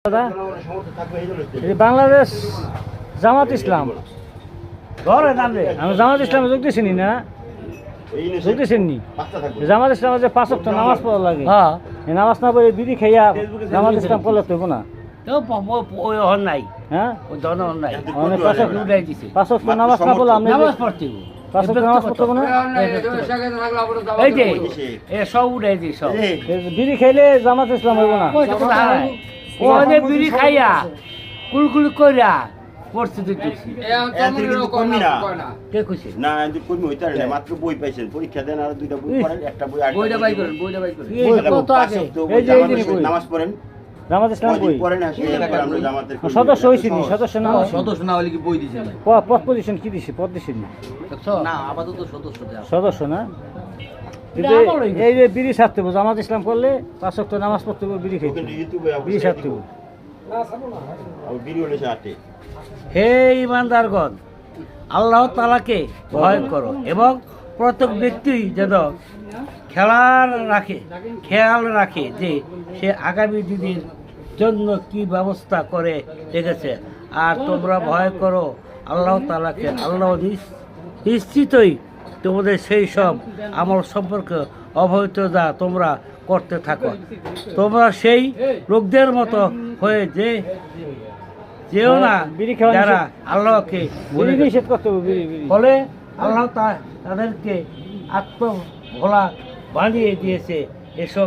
দাদা বাংলাদেশ জামাত ইসলাম আমি জামাত ইসলামে যোগ দিয়েছি না যোগ দিয়েছেন নি জামাত ইসলামে যে 5 ওয়াক্ত নামাজ পড়া লাগে এই নামাজ না পড়ে বিড়ি খাইয়া জামাত ইসলাম করলে তো না নাই হ্যাঁ নাই 5 ওয়াক্ত নামাজ না পড়লে আমি নামাজ পড়তে 5 ওয়াক্ত নামাজ পড়তে না এই যে এ সব উড়াই দি সব বিড়ি খাইলে জামাত ইসলাম হইব না ওনে বিড়ি খাইয়া কুলকুল কইরা পড়তে দিতেছি কে কইছে না এত কর্মী হইতে না মাত্র বই পাইছেন পরীক্ষা দেন আর দুইটা বই পড়েন একটা বই আর বইটা বাই করেন কত আগে এই যে নামাজ পড়েন জামাত ইসলাম বই পড়েন না আমরা জামাতের সদস্য হইছি নি সদস্য না সদস্য না হলে কি বই দিছে না পদ পজিশন কি দিছে পদ দিছে নি না আপাতত সদস্য দেয়া সদস্য না এই যে বিড়ি ছাড়তে হবে জামাত ইসলাম করলে 5 ওয়াক্ত নামাজ পড়তে হবে বিড়ি খাইতে বিড়ি ছাড়তে হবে বিড়ি হলে সাথে হে ইমানদারগণ আল্লাহ তাআলাকে ভয় করো এবং প্রত্যেক ব্যক্তি যেন খেয়াল রাখে যে সে আগামী দিনের জন্য কি ব্যবস্থা করে রেখেছে। আর তোমরা ভয় করো আল্লাহ তাআলাকে, আল্লাহ নিশ্চিতই তোমাদের সেই সব আমল সম্পর্কে অবহিততা তোমরা করতে থাকো। তোমরা সেই লোকদের মতো হয়ে যেও না যারা আল্লাহকে নিষেধ করতে হবে ফলে আল্লাহ তাদেরকে আত্মভোলা বানিয়ে দিয়েছে। এসব